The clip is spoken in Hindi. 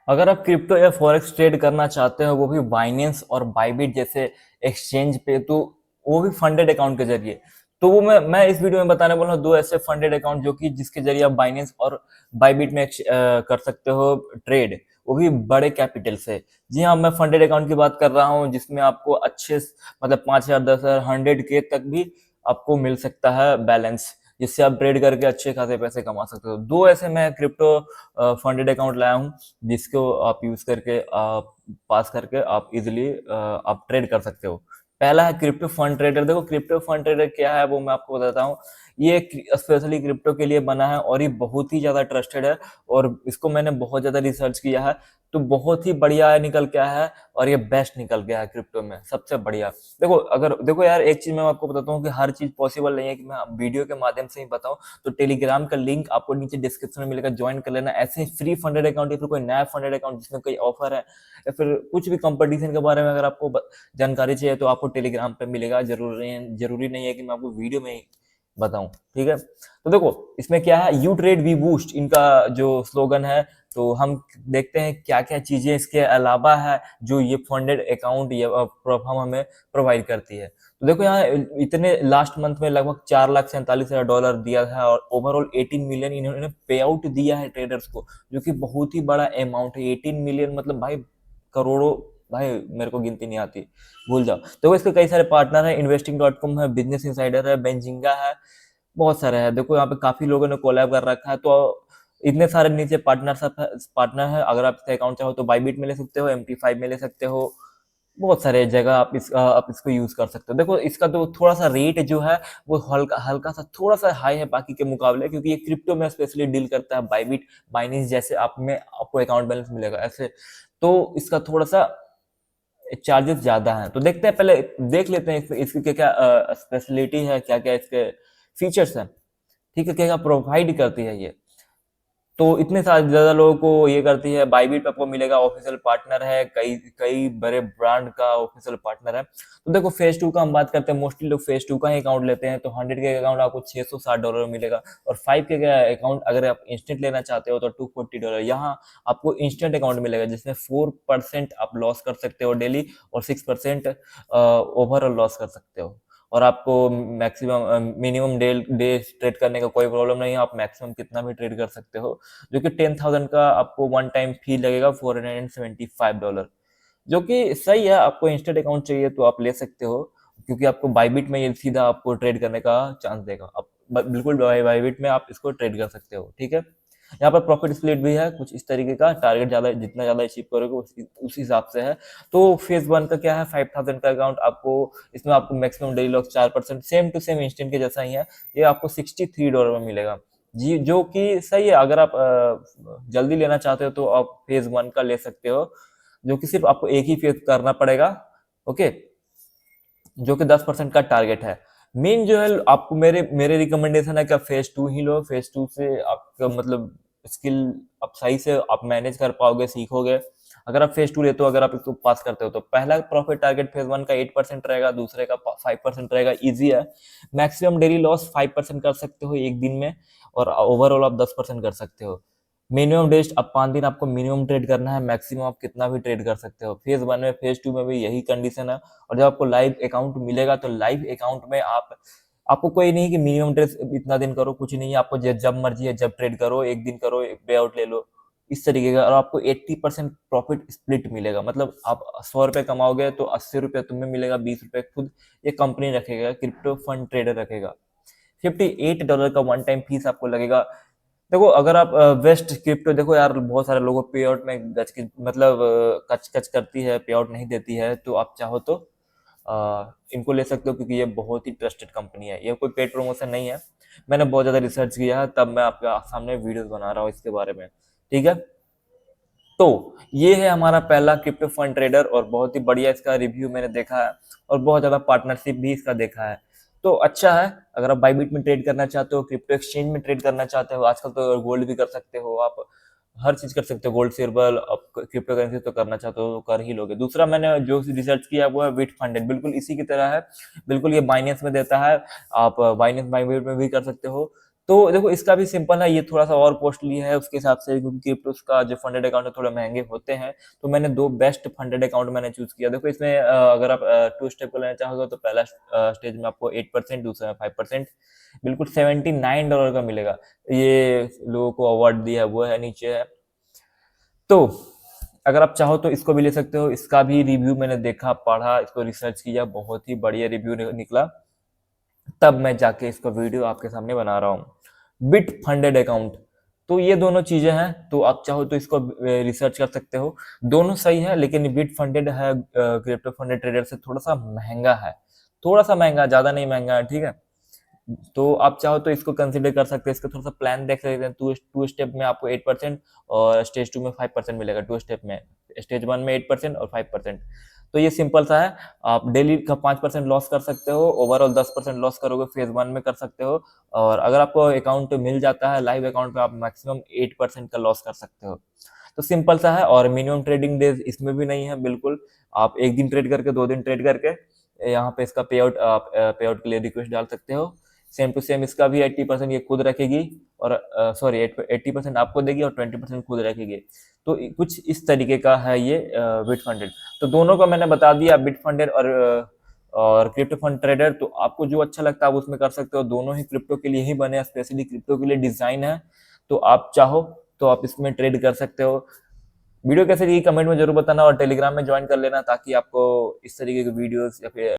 अगर आप क्रिप्टो या फॉरेक्स ट्रेड करना चाहते हो वो भी बाइनेंस और बाइबिट जैसे एक्सचेंज पे, तो वो भी फंडेड अकाउंट के जरिए, तो वो मैं इस वीडियो में बताने वाला हूँ दो ऐसे फंडेड अकाउंट जो कि जिसके जरिए आप बाइनेंस और बाइबिट में कर सकते हो ट्रेड, वो भी बड़े कैपिटल से। जी हाँ, मैं फंडेड अकाउंट की बात कर रहा हूँ जिसमें आपको अच्छे मतलब 5,000 10,000 100K तक भी आपको मिल सकता है बैलेंस, जिससे आप ट्रेड करके अच्छे खासे पैसे कमा सकते हो। दो ऐसे मैं क्रिप्टो फंडेड अकाउंट लाया हूँ जिसको आप यूज करके आप पास करके आप इजिली आप ट्रेड कर सकते हो। पहला है क्रिप्टो फंड ट्रेडर। देखो क्रिप्टो फंड ट्रेडर क्या है वो मैं आपको बताता हूँ। ये स्पेशली क्रिप्टो के लिए बना है और ये बहुत ही ज्यादा ट्रस्टेड है, और इसको मैंने बहुत ज्यादा रिसर्च किया है, तो बहुत ही बढ़िया निकल के आया है और ये बेस्ट निकल गया है क्रिप्टो में सबसे बढ़िया। देखो अगर देखो यार, एक चीज मैं आपको बताता हूँ कि हर चीज पॉसिबल नहीं है कि मैं वीडियो के माध्यम से ही बताऊं। तो टेलीग्राम का लिंक आपको नीचे डिस्क्रिप्शन में मिलेगा, ज्वाइन कर लेना। ऐसे ही फ्री फंडेड अकाउंट या फिर कोई नया फंडेड अकाउंट जिसमें कोई ऑफर है या फिर कुछ भी कंपटीशन के बारे में अगर आपको जानकारी चाहिए तो आपको टेलीग्राम पे मिलेगा। जरूरी नहीं है कि मैं आपको वीडियो में ही बताऊं। ठीक है, तो देखो इसमें क्या है, यू ट्रेड वी बूस्ट इनका जो स्लोगन है। तो हम देखते हैं क्या क्या चीजें इसके अलावा है जो ये फंडेड अकाउंट ये हम हमें प्रोवाइड करती है। तो देखो यहाँ इतने लास्ट मंथ में लगभग 4,47,000 डॉलर दिया है और ओवरऑल 18 मिलियन इन्होंने पे आउट दिया है ट्रेडर्स को, जो कि बहुत ही बड़ा अमाउंट है। 18 मिलियन मतलब भाई करोड़ों, भाई मेरे को गिनती नहीं आती, भूल जाओ। तो इसके कई सारे पार्टनर है, इन्वेस्टिंग.com है, बिजनेस इंसाइडर है, बेंजिंगा है, बहुत सारे हैं। देखो यहाँ पे काफी लोगों ने कोलैब कर रखा है, तो इतने सारे नीचे पार्टनर है। अगर आप इसका अकाउंट चाहो तो बाईबिट में ले सकते हो, MT5 में ले सकते हो, बहुत सारे जगह आप इसको यूज कर सकते हो। देखो इसका तो थोड़ा सा रेट जो है वो हल्का हल्का सा थोड़ा सा हाई है बाकी के मुकाबले, क्योंकि ये क्रिप्टो में स्पेशली डील करता है। बाईबिट बाइनेंस जैसे आप में आपको अकाउंट बैलेंस मिलेगा ऐसे, तो इसका थोड़ा सा चार्जेस ज्यादा हैं। तो देखते हैं, पहले देख लेते हैं इसकी क्या क्या स्पेशलिटी है, क्या क्या इसके फीचर्स हैं। ठीक है, क्या क्या प्रोवाइड करती है ये। तो इतने सारे ज्यादा लोगों को ये करती है। बाईबिट पे आपको मिलेगा, ऑफिशियल पार्टनर है, कई कई बड़े ब्रांड का ऑफिशियल पार्टनर है। तो देखो फेज 2 का हम बात करते हैं, मोस्टली लोग फेज 2 का ही अकाउंट लेते हैं। तो 100K अकाउंट आपको $660 में मिलेगा, और 5K का अकाउंट अगर आप इंस्टेंट लेना चाहते हो तो $240। यहाँ आपको इंस्टेंट अकाउंट मिलेगा जिसमें 4% आप लॉस कर सकते हो डेली, और 6% ओवरऑल लॉस कर सकते हो। और आपको मैक्सिमम मिनिमम डे ट्रेड करने का कोई प्रॉब्लम नहीं है, आप मैक्सिमम कितना भी ट्रेड कर सकते हो। जो कि 10,000 का आपको वन टाइम फी लगेगा, $475, जो कि सही है। आपको इंस्टेंट अकाउंट चाहिए तो आप ले सकते हो, क्योंकि आपको बाईबिट में ये सीधा आपको ट्रेड करने का चांस देगा। आप बिल्कुल बाईबिट में आप इसको ट्रेड कर सकते हो। ठीक है, यहाँ पर प्रॉफिट स्प्लिट भी है कुछ इस तरीके का, टारगेट ज्यादा जितना ज्यादा अचीव करोगे उस हिसाब से है। तो फेज 1 का क्या है, 5,000 का अकाउंट आपको, इसमें आपको maximum daily loss 4%, same to same instant के जैसा ही है। ये आपको $63 में मिलेगा जी, जो कि सही है। अगर आप जल्दी लेना चाहते हो तो आप फेज 1 का ले सकते हो, जो कि सिर्फ आपको एक ही फेज करना पड़ेगा। ओके, जो कि 10% का टारगेट है। मेन जो है आपको मेरे मेरे रिकमेंडेशन है कि आप फेज 2 ही लो। फेज 2 से आपका मतलब स्किल आप सही से आप मैनेज कर पाओगे, सीखोगे। अगर आप फेज 2 लेते हो, अगर आप इसको पास करते हो, तो पहला प्रॉफिट टारगेट फेज 1 का 8% रहेगा, दूसरे का 5% रहेगा। इजी है, मैक्सिमम डेली लॉस 5% कर सकते हो एक दिन में, और ओवरऑल आप 10% कर सकते हो। मिनिमम डेज अब 5 दिन आपको मिनिमम ट्रेड करना है, मैक्सिमम आप कितना भी ट्रेड कर सकते हो। फेज 1 में फेज 2 में भी यही कंडीशन है। और जब आपको लाइव अकाउंट मिलेगा तो लाइव अकाउंट में आपको कोई नहीं कि मिनिमम ट्रेड इतना दिन करो, कुछ नहीं है। आपको जब मर्जी है जब ट्रेड करो, एक दिन करो, पे आउट ले लो, इस तरीके का। और आपको 80% प्रॉफिट स्प्लिट मिलेगा, मतलब आप ₹100 कमाओगे तो ₹80 तुम्हें मिलेगा, ₹20 खुद ये कंपनी रखेगा, क्रिप्टो फंड ट्रेडर रखेगा। $58 का वन टाइम फीस आपको लगेगा। देखो अगर आप वेस्ट क्रिप्टो, देखो यार बहुत सारे लोगों पे आउट में गच की मतलब कच कच करती है, पे आउट नहीं देती है। तो आप चाहो तो इनको ले सकते हो, क्योंकि ये बहुत ही ट्रस्टेड कंपनी है। ये कोई पेड प्रमोशन नहीं है, मैंने बहुत ज्यादा रिसर्च किया है, तब मैं आपके सामने वीडियोस बना रहा हूँ इसके बारे में। ठीक है, तो ये है हमारा पहला क्रिप्टो फंड ट्रेडर, और बहुत ही बढ़िया इसका रिव्यू मैंने देखा है, और बहुत ज्यादा पार्टनरशिप भी इसका देखा है। तो अच्छा है, अगर आप बाईबिट में ट्रेड करना चाहते हो, क्रिप्टो एक्सचेंज में ट्रेड करना चाहते हो, आजकल तो गोल्ड भी कर सकते हो आप, हर चीज कर सकते हो, गोल्ड सिल्वर। आप क्रिप्टो करेंसी तो करना चाहते हो तो कर ही लोगे। दूसरा मैंने जो रिसर्च किया वो है बिट फंडेड, बिल्कुल इसी की तरह है, बिल्कुल ये बाइनेंस में देता है। आप बाइनेंस बाईबिट में भी कर सकते हो। तो देखो इसका भी सिंपल है, ये थोड़ा-सा और कॉस्टली है उसके हिसाब से, क्योंकि क्रिप्टोस का जो फंडेड अकाउंट है थोड़े महँगे होते हैं। तो मैंने 2 बेस्ट फंडेड अकाउंट मैंने चूज़ किया। देखो इसमें अगर आप 2 स्टेप का लेना चाहोगे तो पहला स्टेज में आपको 8%, दूसरा में 5%, बिल्कुल $79 का मिलेगा। ये लोगों को अवार्ड दिया है वो है, नीचे है। तो अगर आप चाहो तो इसको भी ले सकते हो। इसका भी रिव्यू मैंने देखा, पढ़ा, इसको रिसर्च किया, बहुत ही बढ़िया रिव्यू निकला। तब मैं जाके इसका वीडियो आपके सामने बना रहा हूँ। बिट फंडेड अकाउंट, तो ये दोनों चीजें हैं, तो आप चाहो तो इसको रिसर्च कर सकते हो। दोनों सही है, लेकिन बिट फंडेड है क्रिप्टो फंडेड ट्रेडर से थोड़ा सा महंगा है, थोड़ा सा महंगा, ज्यादा नहीं महंगा है, ठीक है। तो आप चाहो तो इसको कंसिडर कर सकते हैं। इसका थोड़ा सा प्लान देख सकते हैं। टू स्टेप में आपको 8% और स्टेज 2 में 5% मिलेगा। 2 स्टेप में, स्टेज 1 में 8% और 5%। तो ये सिंपल सा है। आप डेली का 5% लॉस कर सकते हो, ओवरऑल 10% लॉस करोगे, फेज 1 में कर सकते हो। और अगर आपको अकाउंट मिल जाता है लाइव अकाउंट पे, आप मैक्सिमम 8% का लॉस कर सकते हो। तो सिंपल सा है, और मिनिमम ट्रेडिंग डेज इसमें भी नहीं है बिल्कुल। आप एक दिन ट्रेड करके, 2 दिन ट्रेड करके यहाँ पे इसका पे आउट के लिए रिक्वेस्ट डाल सकते हो। सेम टू सेम इसका भी 80% ये खुद रखेगी, और सॉरी 80% आपको देगी और 20% खुद रखेगी। तो कुछ इस तरीके का है ये बिट फंडेड। तो दोनों का मैंने बता दिया, बिट फंडेड और क्रिप्टो फंड ट्रेडर। तो आपको जो अच्छा लगता है आप उसमें कर सकते हो। दोनों ही क्रिप्टो के लिए ही बने हैं, स्पेशली क्रिप्टो के लिए डिजाइन है। तो आप चाहो तो आप इसमें ट्रेड कर सकते हो। वीडियो कैसे लगी कमेंट में जरूर बताना, और टेलीग्राम में ज्वाइन कर लेना, ताकि आपको इस तरीके के वीडियोस या फिर